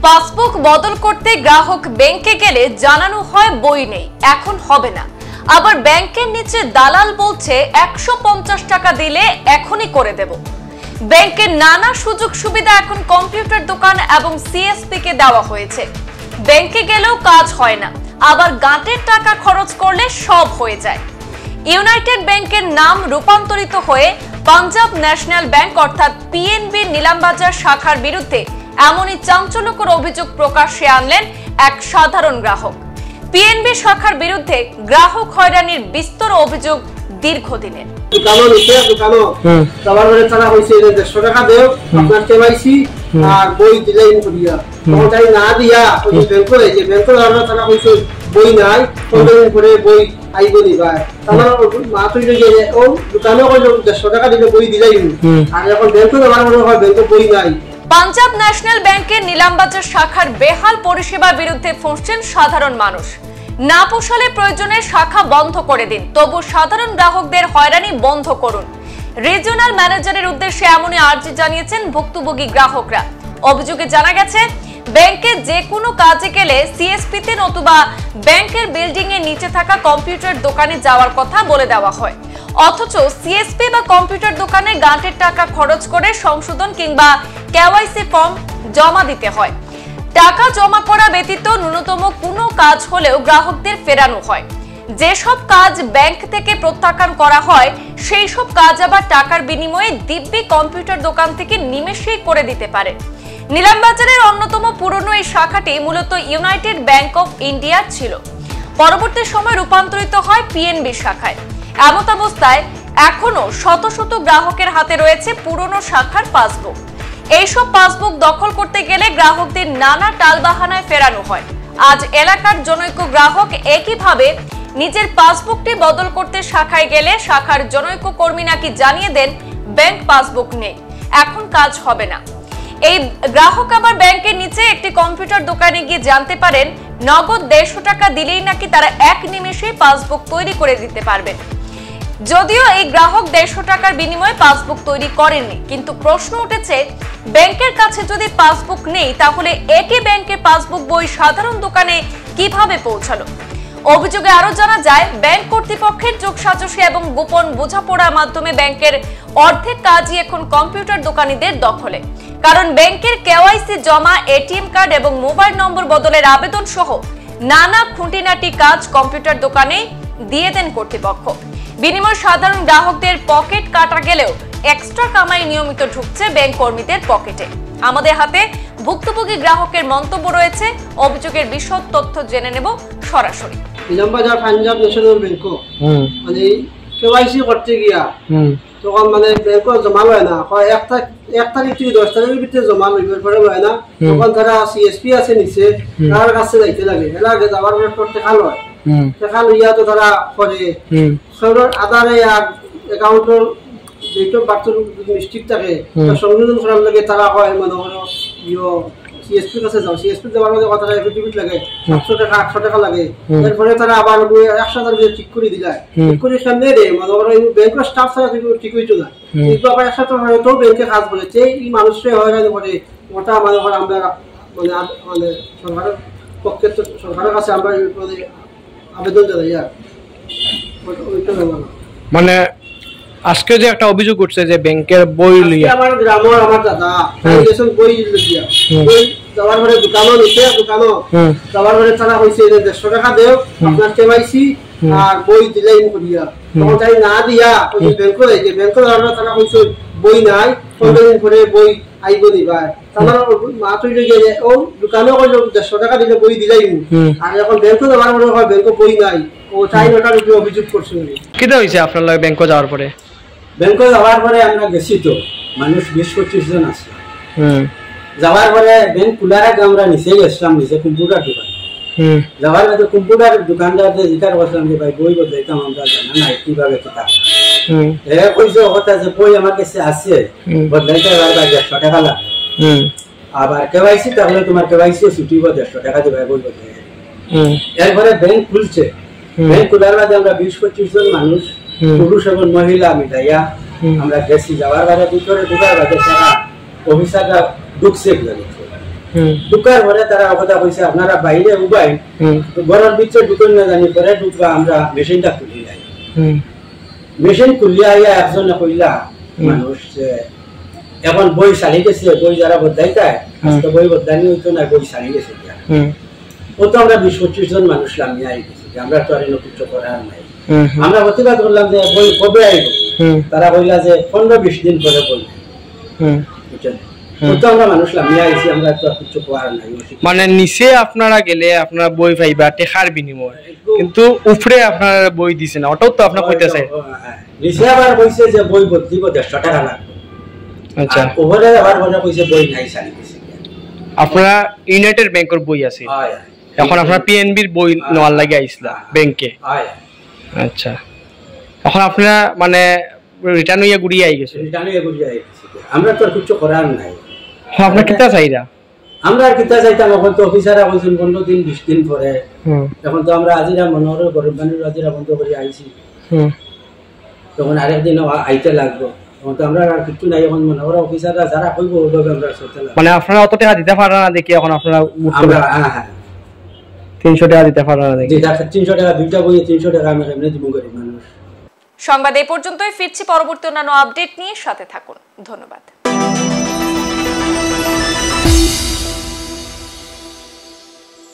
Passbook বদল করতে গ্রাহক ব্যাংকে গেলে জানানো হয় বই নেই, এখন হবে না। আবার ব্যাংকের নিচে দালাল বলছে 150 টাকা দিলে এখনই করে দেব। ব্যাংকের নানা সুযোগ সুবিধা এখন কম্পিউটার দোকান এবং সিএসপি কে দেওয়া হয়েছে। ব্যাংকে গেলেও কাজ হয় না, আবার গাঁটের টাকা খরচ করলে সব হয়ে যায়। ইউনাইটেড ব্যাংকের নাম রূপান্তরিত হয়ে পাঞ্জাব ন্যাশনাল ব্যাংক অর্থাৎ পিএনবি নিলামবাজার শাখার বিরুদ্ধে এমনই চাঞ্চল্যকর অভিযোগ প্রকাশ্যে আনলেন এক সাধারণ গ্রাহক। পিএনবি শাখার বিরুদ্ধে গ্রাহক হয়রানির বিস্তর অভিযোগ দীর্ঘদিনের। বই নাই করে বই আইবনি ভাই মা তুই ও দোকানে 150 টাকা দিলে বই দিলাই আর এখন ব্যাংকে যাওয়ার মনে হয় ব্যাংকে বই নাই। পাঞ্জাব ন্যাশনাল ব্যাংকের নিলামবাজার শাখার বেহাল পরিষেবার বিরুদ্ধে ফুঁসছেন সাধারণ মানুষ। না পোষালে প্রয়োজনে শাখা বন্ধ করে দিন, তবু সাধারণ গ্রাহকদের হয়রানি বন্ধ করুন। রিজিওনাল ম্যানেজারের উদ্দেশ্যে এমনই আর্জি জানিয়েছেন ভুক্তভোগী গ্রাহকরা। অভিযোগে জানা গেছে, ব্যাংকে যে কোনো কাজে গেলে সিএসপিতে নতুবা ব্যাংকের বিল্ডিং এর নিচে থাকা কম্পিউটার দোকানে যাওয়ার কথা বলে দেওয়া হয়, অথচ সিএসপি বা কম্পিউটার দোকানে গাঁটের টাকা খরচ করে সংশোধন কিংবা কেওয়াইসি ফর্ম জমা দিতে হয়। টাকা জমা করা ব্যতীত ন্যূনতম কোনো কাজ হলেও গ্রাহকদের ফেরানো হয়। যেসব কাজ ব্যাংক থেকে প্রত্যাখ্যান করা হয় সেই সব কাজ আবার টাকার বিনিময়ে দিব্যি কম্পিউটার দোকান থেকে নিমেষেই করে দিতে পারে। নিলামবাজারের অন্যতম পুরনো এই শাখাটি মূলত ইউনাইটেড ব্যাংক অফ ইন্ডিয়া ছিল, পরবর্তী সময় রূপান্তরিত হয় পিএনবি শাখায়। এমত অবস্থায় এখনো শত শত গ্রাহকের হাতে রয়েছে পুরনো শাখার পাসবুক। এইসব পাসবুক দখল করতে গেলে গ্রাহকদের নানা টালবাহানায় ফেরানো হয়। আজ এলাকার জনৈক গ্রাহক একইভাবে নিজের পাসবুকটি বদল করতে শাখায় গেলে শাখার জনৈক কর্মী নাকি জানিয়ে দেন ব্যাংক পাসবুক নেই, এখন কাজ হবে না। এই গ্রাহক আবার ব্যাংকের নিচে একটি কম্পিউটার দোকানে গিয়ে জানতে পারেন নগদ 150 টাকা দিলেই নাকি তারা এক নিমেষেই পাসবুক তৈরি করে দিতে পারবেন। যদিও এই গ্রাহক 150 টাকার বিনিময়ে পাসবুক তৈরি করেননি, কিন্তু প্রশ্ন উঠেছে, ব্যাংকের কাছে যদি পাসবুক নেই তাহলে একই ব্যাংকের পাসবুক বই সাধারণ দোকানে কিভাবে পৌঁছালো? অভিযোগে আরো জানা যায়, ব্যাংক কর্তৃপক্ষের যোগসাজশে এবং গোপন বোঝাপড়ার মাধ্যমে ব্যাংকের অর্ধেক কাজই এখন কম্পিউটার দোকানিদের দখলে। কারণ ব্যাংকের কেওয়াইসি জমা, এটিএম কার্ড এবং মোবাইল নম্বর বদলের আবেদন সহ নানা খুঁটিনাটি কাজ কম্পিউটার দোকানে দিয়ে দেন কর্তৃপক্ষ। বিনিময় সাধারণ গ্রাহকদের পকেট কাটা গেলেও এক্সট্রা কামাই নিয়মিত ঢুকছে ব্যাংক কর্মীদের পকেটে। আমাদের হাতে ভুক্তভোগী গ্রাহকের মন্তব্য রয়েছে, অভিযোগের বিশদ তথ্য জেনে নেব সরাসরি। নিলামবাজার পাঞ্জাব ন্যাশনাল ব্যাংক মানে কেওয়াইসি করতে গিয়া তখন মানে ব্যাংক জমা লয় না, এক তারিখ থেকে 10 তারিখের ভিতরে জমা লয় না। তখন তারা সিএসপি আছে নিচে, তার কাছে যাইতে লাগে, এলাকে যাওয়ার পর দেখা লয়, দেখা লইয়া তো তারা করে সবার আধারে আর অ্যাকাউন্টের যেটা বার্তার মিস্টেক থাকে সংশোধন করার লাগে তারা হয় মনে করো সিএসপির কাছে যাও, সিএসপি যাওয়ার মধ্যে কথা এফিডেভিট লাগে 700 টাকা 800 টাকা লাগে। এরপরে তারা আবার 1,000 টাকা ঠিক করে দিলায়, ঠিক করে সামনে রে মনে করো ব্যাংকের স্টাফ ছাড়া ঠিক হইতো না, কিন্তু আবার 100 টাকা হয়তো ব্যাংকে কাজ করেছে। এই মানুষরা হয়রানি করে ওটা মানে আমরা মানে সরকারের পক্ষে তো সরকারের কাছে আমরা আবেদন জানাই আর ওইটা মানে আজকে যে একটা অভিযোগ উঠছে যে ব্যাংকের বই লিয়া আমার গ্রামের আমার দাদা ফাউন্ডেশন বই লিয়া বই যাওয়ার পরে দোকানও নিতে দোকানও যাওয়ার পরে তারা কইছে যে 150 টাকা দেও আপনার কেওয়াইসি আর বই দিলেই করিয়া, তখন তাই না দিয়া ওই ব্যাংকে যাইছে, ব্যাংকে যাওয়ার পরে তারা কইছে বই নাই, 15 দিন পরে বই আইবনি ভাই। তারা মা তুই গেলে ও দোকানও 150 টাকা দিলে বই দিলাই আর এখন ব্যাংকে যাওয়ার পরে হয় ব্যাংকে বই নাই, ও তাই ওটার উপরে অভিযোগ করছে। কিটা হইছে আপনার লাগে ব্যাংকে যাওয়ার পরে? ব্যাংকে যাওয়ার পরে আমরা গেছি তো মানুষ 20-25 জন আছে। যাওয়ার পরে ব্যাংক খোলার আগে আমরা নিচে গেছিলাম, নিচে কম্পিউটার দোকান। যাওয়ার পরে কম্পিউটার দোকানদারদের জিজ্ঞাসা করছিলাম যে ভাই বই বদলাইতাম আমরা জানা নাই কিভাবে কথা। কইছে কথা যে বই আমার কাছে আছে, বদলাইতে এবার 150 টাকা লাগে, আবার কেওয়াইসি তাহলে তোমার কেওয়াইসি ছুটিব 150 টাকা দিবে বই বদলাই। এরপরে ব্যাংক খুলছে, ব্যাংক খোলার বাদে আমরা 20-25 জন মানুষ পুরুষ এবং মহিলা মিলাইয়া আমরা গেছি। যাওয়ার বাদে ভিতরে ঢুকার বাদে তারা অফিসাররা ঢুকছে, ঢুকার পরে তারা কথা কইছে আপনারা বাইরে উবাই ঘরের ভিতরে ঢুকেন না জানি পরে ঢুকবা আমরা মেশিনটা খুলি নাই মেশিন খুলিয়া আইয়া একজনে কইলা মানুষ যে এখন বই চালি গেছে বই যারা বদলাইতায় আজকে বই বদলানি হইতো না বই চালি গেছে ও তো আমরা 20-25 জন মানুষ লামিয়ে আই গেছি আমরা তো আর কিছু করার নাই আমরা প্রতিবাদ করলাম যে বই কবে আইব তারা কইলা যে 15-20 দিন পরে বই বুঝছেন তো আমরা মানুষ লামিয়ে আইছি আমরা তো কিছু করার নাই মানে নিচে আপনারা গেলে আপনারা বই পাইবা টেকার বিনিময় কিন্তু উপরে আপনারা বই দিছে না ওটাও তো আপনারা কইতেছে নিচে আবার কইছে যে বই বদলিব 150 টাকা লাগবে আচ্ছা ওভারে আবার বলে কইছে বই নাই চালি গেছে আপনারা ইউনাইটেড ব্যাংকের বই আছে এখন আপনারা পিএনবির বই নেওয়ার লাগে আইসলা ব্যাংকে আচ্ছা এখন আপনারা মানে রিটার্ন হইয়া ঘুরিয়ে আই গেছে আমরা তো আর কিছু করার নাই আপনারা কিতা চাইরা আমরা আর কিতা চাইতাম এখন তো অফিসাররা কইছেন 15 দিন 20 দিন পরে এখন তো আমরা আজিরা মনোহর গরিব মানুষ আজিরা বন্ধ করে আইছি তখন আরেকদিন আইতে লাগবো তখন তো আমরা আর কিছু নাই এখন মনোহর অফিসাররা যারা কইব ওইভাবে আমরা চলতে লাগবো মানে আপনারা অত টাকা দিতে পারেন না দেখি এখন আপনারা আমরা হ্যাঁ 300 টাকা দিতে পারেন না দেখি 300 টাকা দুইটা বই 300 টাকা আমি এমনি দিব গরিব মানুষ। সংবাদ এই পর্যন্তই, ফিরছি পরবর্তী অন্যান্য আপডেট নিয়ে, সাথে থাকুন। ধন্যবাদ।